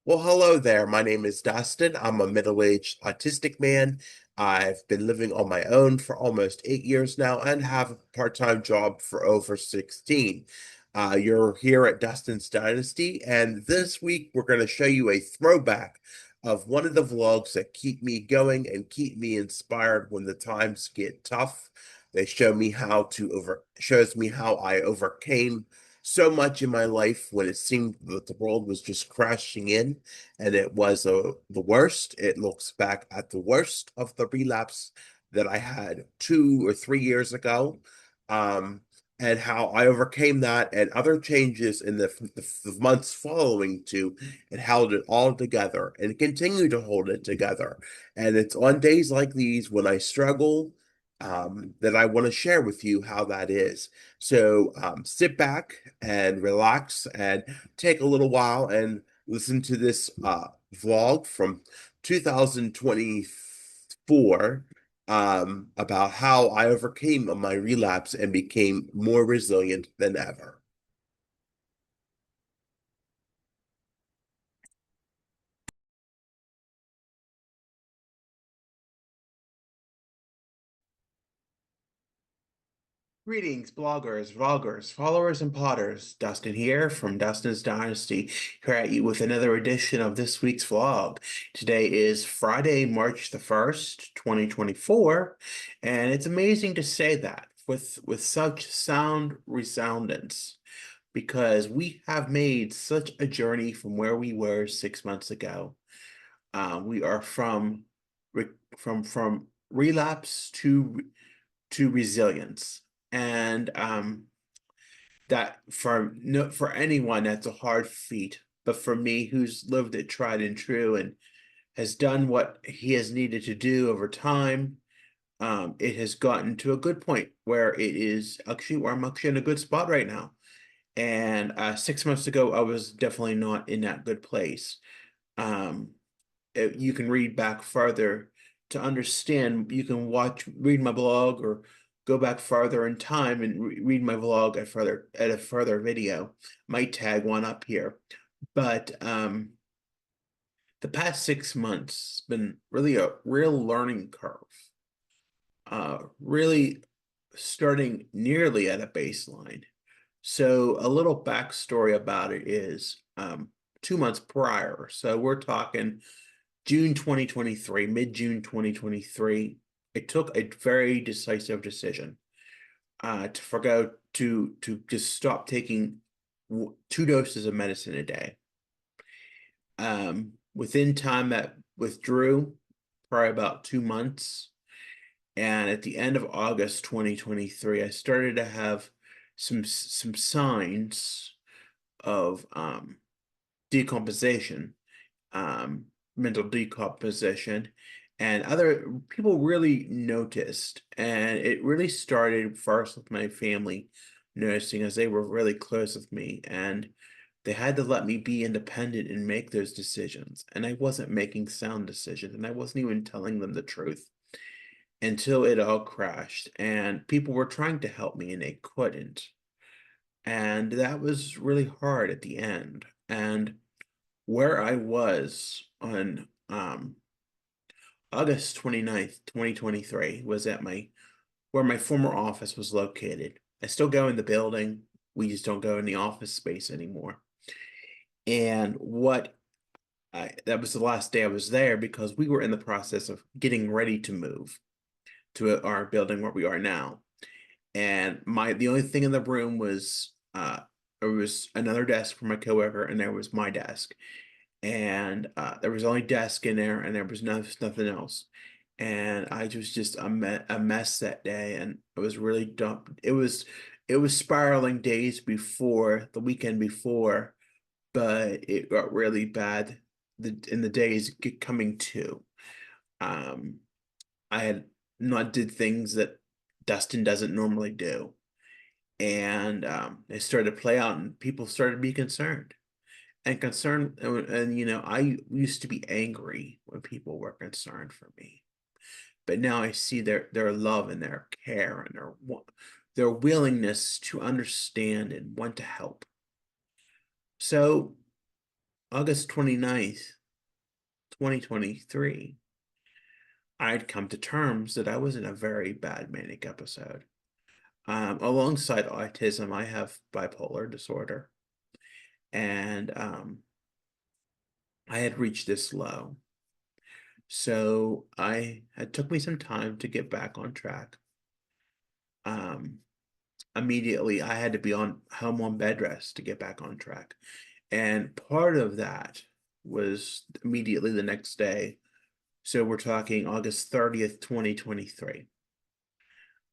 Well, hello there. My name is Dustin. I'm a middle-aged autistic man. I've been living on my own for almost 8 years now and have a part-time job for over 16. You're here at Dustin's Dynasty, and this week we're going to show you a throwback of one of the vlogs that keep me going and keep me inspired when the times get tough. They shows me how I overcame so much in my life when it seemed that the world was just crashing in and it was the worst. It looks back at the worst of the relapse that I had 2 or 3 years ago, um, and how I overcame that and other changes in the months following to and held it all together and continue to hold it together. And it's on days like these when I struggle, that I want to share with you how that is. So sit back and relax and take a little while and listen to this vlog from 2024, about how I overcame my relapse and became more resilient than ever. Greetings, bloggers, vloggers, followers, and potters. Dustin here from Dustin's Dynasty, here at you with another edition of this week's vlog. Today is Friday, March the 1st, 2024, and it's amazing to say that with such sound resoundance because we have made such a journey from where we were 6 months ago. We are from relapse to resilience. And that for no for anyone that's a hard feat, but for me who's lived it tried and true and has done what he has needed to do over time, it has gotten to a good point where it is actually where I'm actually in a good spot right now. And 6 months ago, I was definitely not in that good place. Um, you can read back further to understand. You can read my blog, or go back farther in time and read my blog at a further video. Might tag one up here, but the past 6 months has been really a real learning curve. Really starting nearly at a baseline. So a little backstory about it is 2 months prior. So we're talking June 2023, mid-June 2023, I took a very decisive decision to forgo to just stop taking 2 doses of medicine a day. Within time that withdrew, probably about 2 months, and at the end of August 2023, I started to have some signs of decomposition, um, mental decomposition, and other people really noticed. And it really started first with my family noticing, as they were really close with me, and they had to let me be independent and make those decisions. And I wasn't making sound decisions, and I wasn't even telling them the truth until it all crashed. And people were trying to help me, and they couldn't. And that was really hard at the end. And where I was on August 29th, 2023 was at my where my former office was located. I still go in the building. We just don't go in the office space anymore. And what I that was the last day I was there because we were in the process of getting ready to move to our building where we are now. And my the only thing in the room was there was another desk for my coworker, and there was my desk. And there was only desk in there, and there was nothing else. And I was just a mess that day, and it was really dumb. It was spiraling days before the weekend before, but it got really bad in the days coming to. Um, I had not did things that Dustin doesn't normally do, and it started to play out, and people started to be concerned and concerned. And I used to be angry when people were concerned for me, but now I see their love and their care and their willingness to understand and want to help. So August 29th, 2023, I'd come to terms that I was in a very bad manic episode. Alongside autism, I have bipolar disorder, and I had reached this low. So it took me some time to get back on track. Um, Immediately, I had to be on home on bed rest to get back on track. And part of that was immediately the next day. So we're talking August 30th, 2023.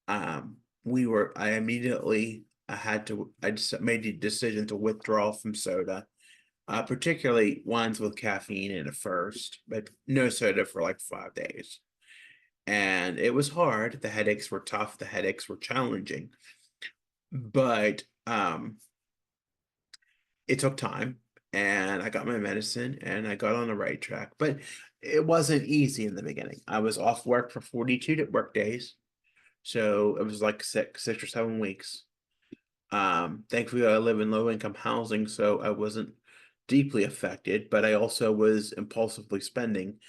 I just made the decision to withdraw from soda, particularly ones with caffeine in it first, but no soda for like 5 days. And it was hard. The headaches were tough. The headaches were challenging, but it took time, and I got my medicine and I got on the right track. But it wasn't easy in the beginning. I was off work for 42 work days. So it was like 6 or 7 weeks. Thankfully, I live in low income housing, so I wasn't deeply affected, but I also was impulsively spending.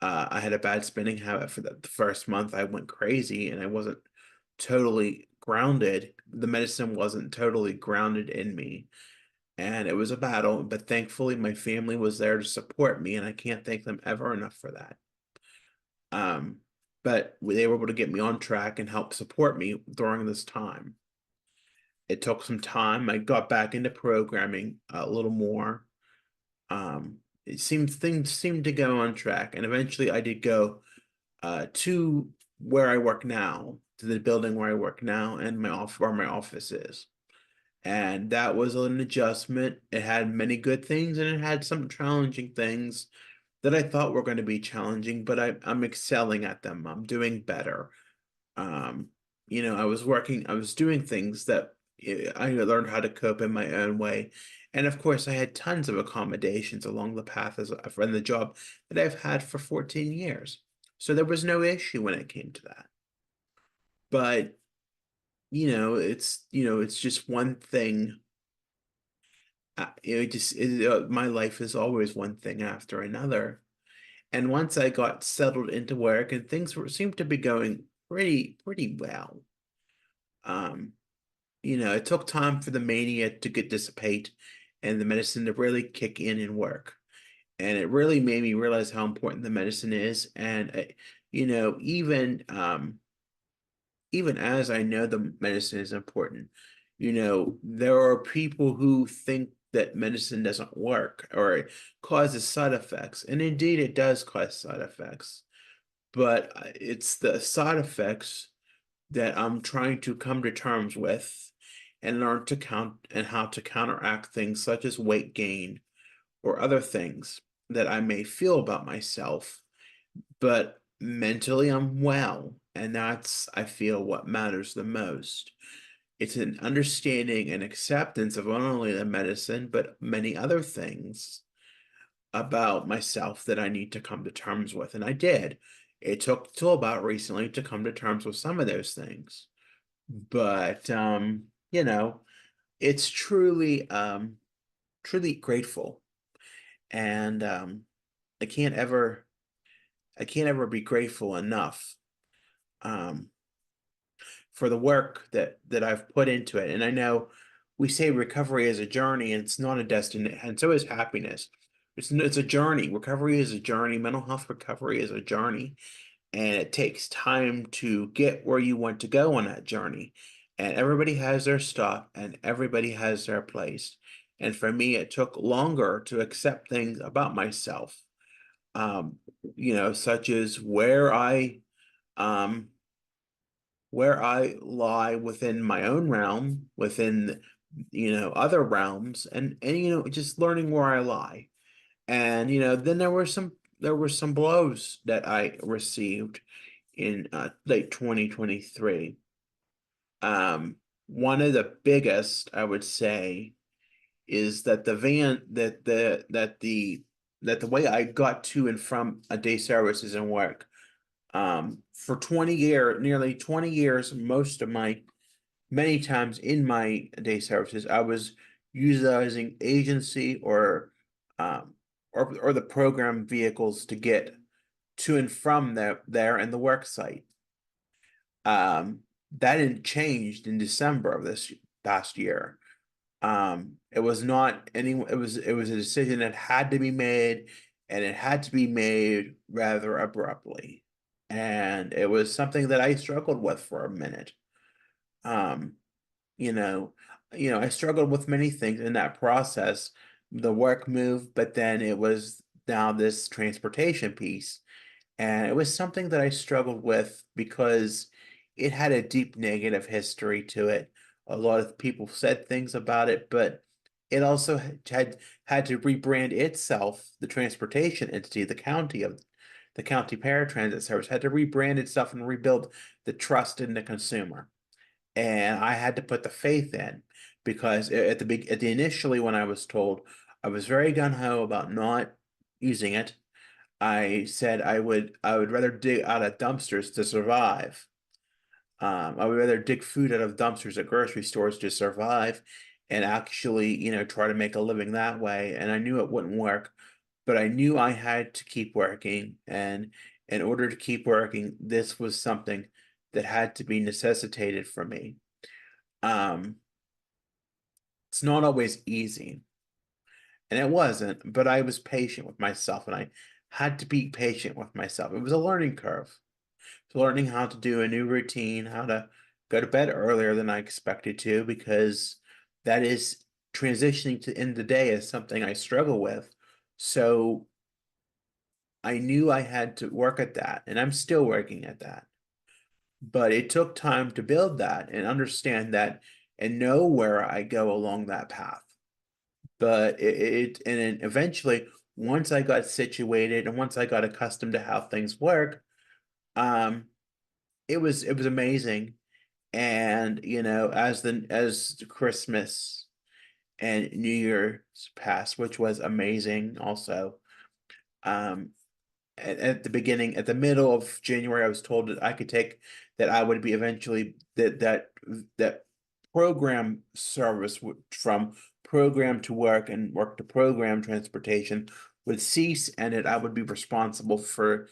I had a bad spending habit for the first month. I went crazy and I wasn't totally grounded. The medicine wasn't totally grounded in me. And it was a battle, but thankfully my family was there to support me, and I can't thank them ever enough for that. Um, but they were able to get me on track and help support me during this time. It took some time. I got back into programming a little more. It seemed things seemed to go on track, and eventually I did go to where I work now, to the building where I work now, and where my office is. And that was an adjustment. It had many good things and it had some challenging things that I thought were going to be challenging, but I'm excelling at them. I'm doing better. Um, I was doing things that I learned how to cope in my own way. And of course, I had tons of accommodations along the path as a friend, the job that I've had for 14 years. So there was no issue when it came to that. But, it's just one thing. My life is always one thing after another. And once I got settled into work and seemed to be going pretty well. Um, it took time for the mania to get dissipate and the medicine to really kick in and work. And it really made me realize how important the medicine is. And you know, even even as I know the medicine is important, there are people who think that medicine doesn't work or it causes side effects. And indeed, it does cause side effects. But it's the side effects that I'm trying to come to terms with and learn to count and how to counteract things such as weight gain or other things that I may feel about myself, but mentally I'm well, and that's, I feel, what matters the most. It's an understanding and acceptance of not only the medicine, but many other things about myself that I need to come to terms with. And I did. It took till about recently to come to terms with some of those things. But it's truly grateful. And I can't ever I can't ever be grateful enough um for the work that I've put into it. And I know we say recovery is a journey and it's not a destination, and so is happiness. It's a journey. Recovery is a journey. Mental health recovery is a journey, and it takes time to get where you want to go on that journey. And everybody has their stop and everybody has their place. And for me, it took longer to accept things about myself, um, such as um, where I lie within my own realm, within, other realms, and just learning where I lie. And then there were some blows that I received in late 2023. One of the biggest, I would say, is that the van that the way I got to and from a day services and work, for nearly 20 years, many times in my day services, I was utilizing agency or um, or the program vehicles to get to and from there and the work site. That didn't changed in December of this past year. It was not any, it was a decision that had to be made, and it had to be made rather abruptly. And it was something that I struggled with for a minute. Um, you know, I struggled with many things in that process. The work moved, but then it was now this transportation piece. And it was something that I struggled with because it had a deep negative history to it. A lot of people said things about it, but it also had to rebrand itself, the transportation entity, the county paratransit service had to rebrand itself and rebuild the trust in the consumer. And I had to put the faith in because at the initially when I was told, I was very gung ho about not using it. I said I would rather dig out of dumpsters to survive. I would rather dig food out of dumpsters at grocery stores to survive and actually, try to make a living that way. And I knew it wouldn't work, but I knew I had to keep working. And in order to keep working, this was something that had to be necessitated for me. Um, it's not always easy, and it wasn't, but I was patient with myself, and I had to be patient with myself. It was a learning curve. Learning how to do a new routine, how to go to bed earlier than I expected to, because that is transitioning to end the day is something I struggle with. So I knew I had to work at that, and I'm still working at that. But it took time to build that and understand that and know where I go along that path. But and then eventually, once I got situated and once I got accustomed to how things work, um, it was amazing. And as Christmas and New Year's passed, which was amazing also. Um, at the beginning, at the middle of January, I was told that I would be eventually that program service from program to work and work to program transportation would cease, and that I would be responsible for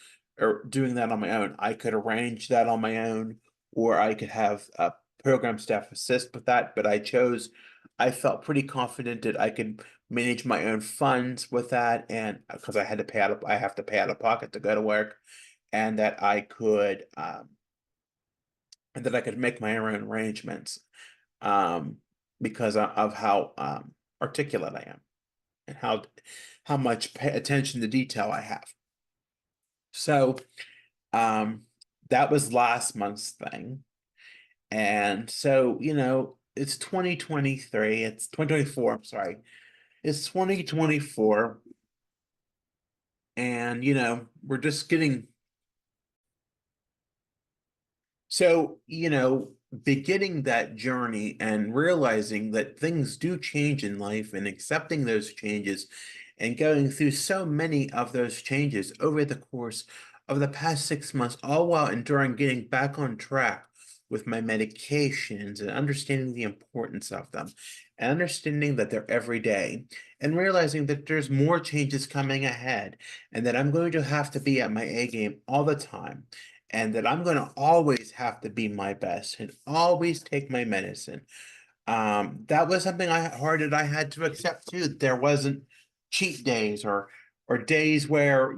doing that on my own. I could arrange that on my own, or I could have program staff assist with that, but I felt pretty confident that I could manage my own funds with that, and because I have to pay out of pocket to go to work, and that I could make my own arrangements, um, because of how articulate I am and how much attention to detail I have. So um, that was last month's thing, and so it's 2023. It's 2024. I'm sorry. It's 2024. And we're just getting so beginning that journey and realizing that things do change in life and accepting those changes and going through so many of those changes over the course of the past 6 months, all while enduring getting back on track with my medications and understanding the importance of them and understanding that they're every day and realizing that there's more changes coming ahead and that I'm going to have to be at my A game all the time and that I'm going to always have to be my best and always take my medicine. That was something hard that I had to accept too. There wasn't cheat days or days where,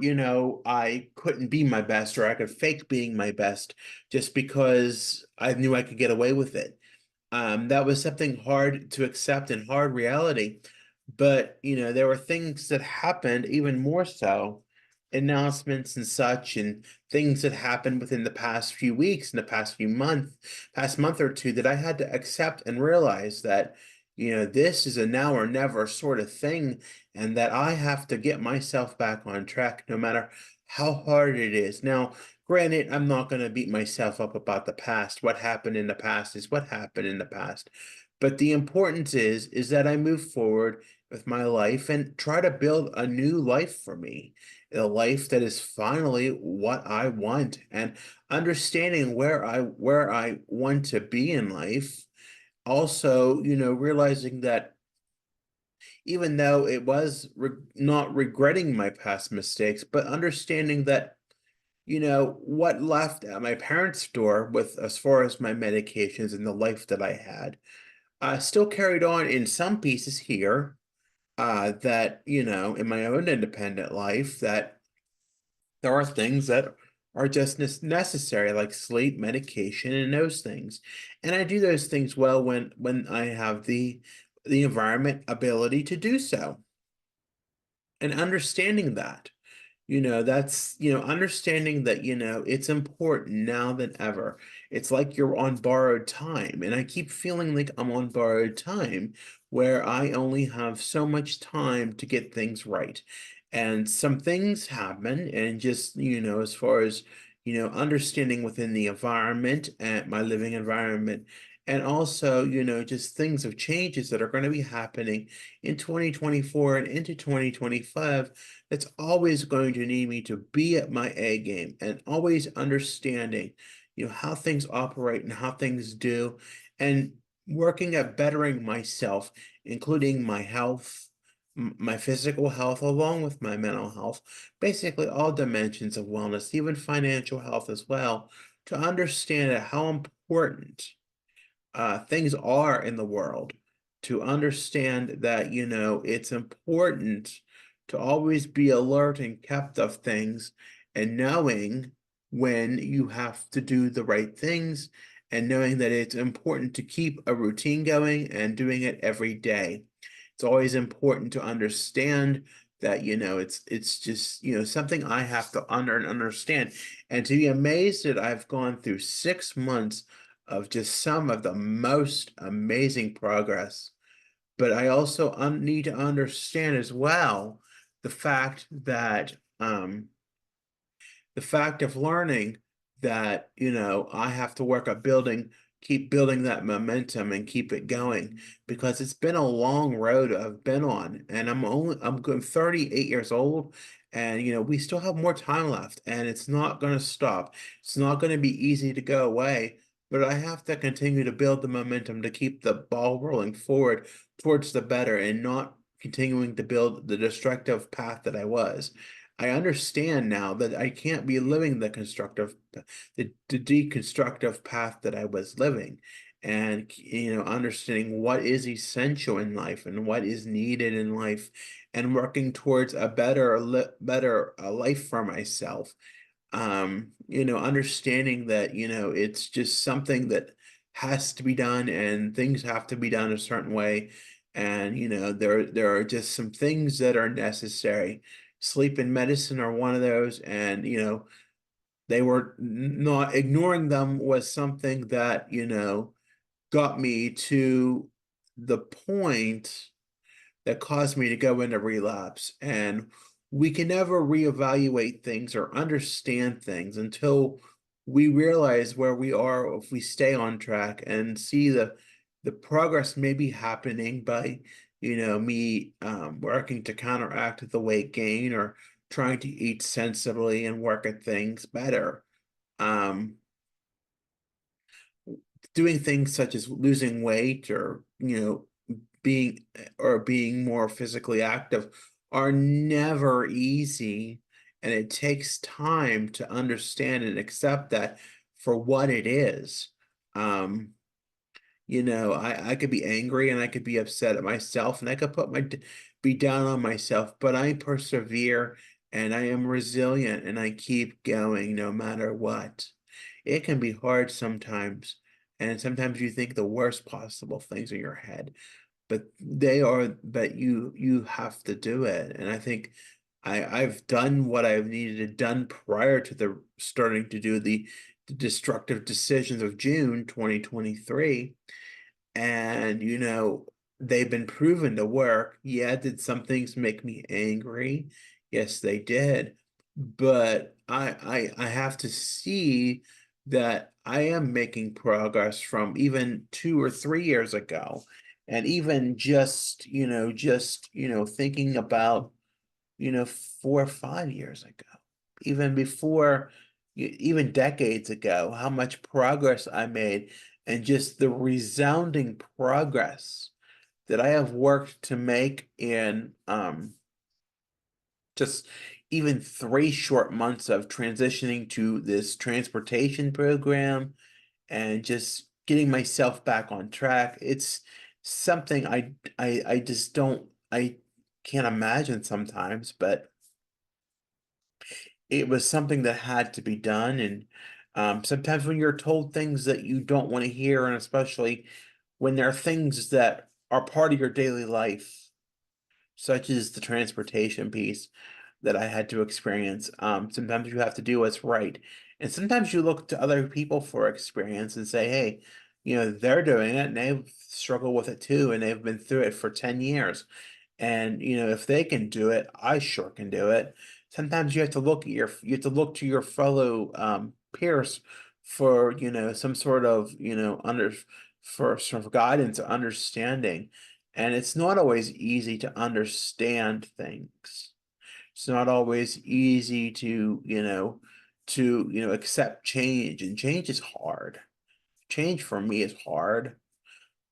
I couldn't be my best or I could fake being my best just because I knew I could get away with it. That was something hard to accept and hard reality. But, there were things that happened even more so, announcements and such, and things that happened within the past few weeks and the past month or two that I had to accept and realize that, this is a now or never sort of thing, and that I have to get myself back on track no matter how hard it is. Now, granted, I'm not going to beat myself up about the past. What happened in the past is what happened in the past. But the importance is that I move forward with my life and try to build a new life for me, a life that is finally what I want, and understanding where I want to be in life. Also, realizing that even though it was not regretting my past mistakes, but understanding that, what left at my parents' door with as far as my medications and the life that I had, still carried on in some pieces here, that, in my own independent life, that there are things that are just necessary, like sleep, medication, and those things. And I do those things well when I have the environment ability to do so. And understanding that. That's, understanding that, it's important now than ever. It's like you're on borrowed time. And I keep feeling like I'm on borrowed time where I only have so much time to get things right. And some things happen, and just, as far as, understanding within the environment and my living environment. And also, just things of changes that are going to be happening in 2024 and into 2025, that's always going to need me to be at my A game and always understanding, how things operate and how things do, and working at bettering myself, including my health, my physical health, along with my mental health, basically all dimensions of wellness, even financial health as well, to understand how important things are in the world, to understand that, it's important to always be alert and kept of things, and knowing when you have to do the right things, and knowing that it's important to keep a routine going and doing it every day. It's always important to understand that, it's just, something I have to understand. And to be amazed that I've gone through 6 months of just some of the most amazing progress. But I also need to understand as well the fact that, the fact of learning that, I have to work at keep building that momentum and keep it going, because it's been a long road I've been on, and I'm going 38 years old, and, we still have more time left, and it's not going to stop. It's not going to be easy to go away, but I have to continue to build the momentum to keep the ball rolling forward towards the better, and not continuing to build the destructive path that I was. I understand now that I can't be living the deconstructive path that I was living, and, understanding what is essential in life and what is needed in life, and working towards a better life for myself. Understanding that, it's just something that has to be done, and things have to be done a certain way. And, there are just some things that are necessary. Sleep and medicine are one of those, and, they were not ignoring them was something that, got me to the point that caused me to go into relapse. And we can never reevaluate things or understand things until we realize where we are, if we stay on track and see the progress may be happening by, me working to counteract the weight gain, or trying to eat sensibly and work at things better. Um, Doing things such as losing weight, or, being more physically active, are never easy, and it takes time to understand and accept that for what it is. um I could be angry, and I could be upset at myself, and I could be down on myself, but I persevere, and I am resilient, and I keep going no matter what. It can be hard sometimes, and sometimes you think the worst possible things in your head, but you have to do it. And I think I've done what I've needed to done prior to the starting to do the destructive decisions of June 2023. And, they've been proven to work. Yeah, did some things make me angry? Yes, they did. But I have to see that I am making progress from even 2 or 3 years ago. And even thinking about, 4 or 5 years ago, even before, even decades ago, how much progress I made, and just the resounding progress that I have worked to make in just even 3 short months of transitioning to this transportation program and just getting myself back on track. It's something I just don't I can't imagine sometimes, but it was something that had to be done. And sometimes when you're told things that you don't want to hear, and especially when there are things that are part of your daily life, such as the transportation piece that I had to experience. Sometimes you have to do what's right. And sometimes you look to other people for experience and say, hey, they're doing it and they've struggled with it too, and they've been through it for 10 years. And if they can do it, I sure can do it. Sometimes you have to look to your fellow peers for, some sort of, for sort of guidance or understanding. And it's not always easy to understand things. It's not always easy to accept change, and change is hard. Change for me is hard,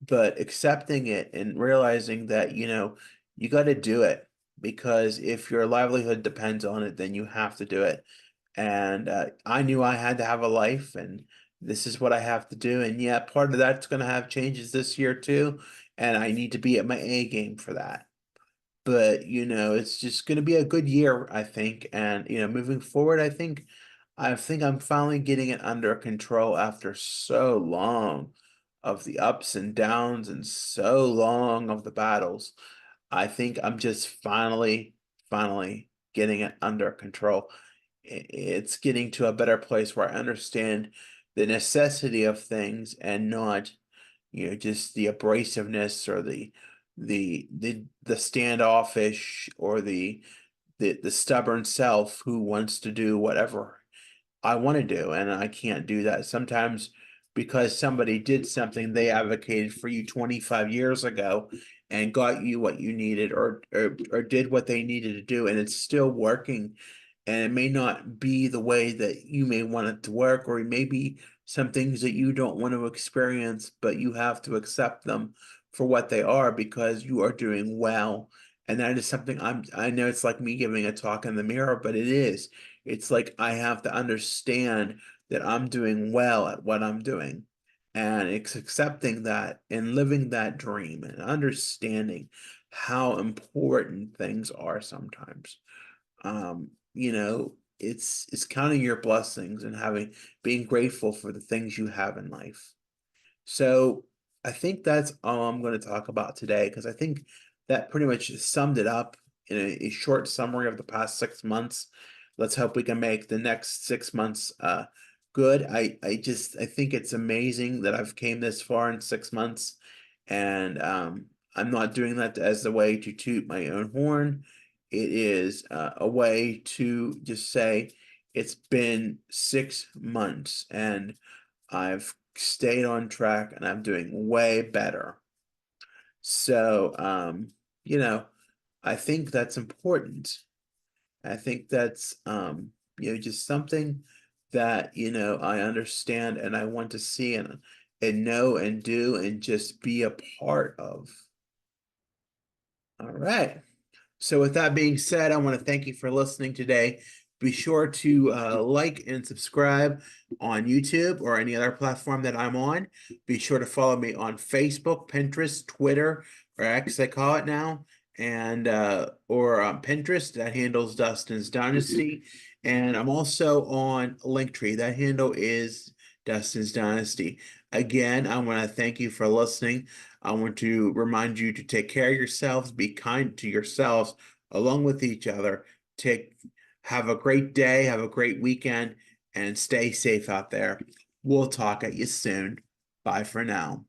but accepting it and realizing that, you got to do it, because if your livelihood depends on it, then you have to do it. And I knew I had to have a life, and this is what I have to do. And yeah, part of that's going to have changes this year too, and I need to be at my A game for that. But it's just going to be a good year, I think. And moving forward, I think I'm finally getting it under control after so long of the ups and downs and so long of the battles. I think I'm just finally getting it under control. It's getting to a better place where I understand the necessity of things, and not, just the abrasiveness, or the standoffish, or the stubborn self who wants to do whatever I want to do, and I can't do that sometimes because somebody did something they advocated for you 25 years ago and got you what you needed, or did what they needed to do, and it's still working. And it may not be the way that you may want it to work, or it may be some things that you don't want to experience, but you have to accept them for what they are because you are doing well. And that is something I know it's like me giving a talk in the mirror, but it is. It's like I have to understand that I'm doing well at what I'm doing. And it's accepting that and living that dream and understanding how important things are sometimes. It's counting your blessings and being grateful for the things you have in life. So I think that's all I'm going to talk about today, because I think that pretty much summed it up in a short summary of the past 6 months. Let's hope we can make the next 6 months good. I think it's amazing that I've came this far in 6 months, and I'm not doing that as a way to toot my own horn. It is a way to just say it's been 6 months, and I've stayed on track, and I'm doing way better. So, I think that's important. I think that's, just something that, I understand and I want to see and know and do and just be a part of. All right. So with that being said, I want to thank you for listening today. Be sure to like and subscribe on YouTube or any other platform that I'm on. Be sure to follow me on Facebook, Pinterest, Twitter, or X, I call it now, and or Pinterest that handles Dustin's Dynasty, and I'm also on Linktree. That handle is Dustin's Dynasty. Again, I want to thank you for listening. I want to remind you to take care of yourselves, be kind to yourselves along with each other. Have a great day, have a great weekend, and stay safe out there. We'll talk at you soon. Bye for now.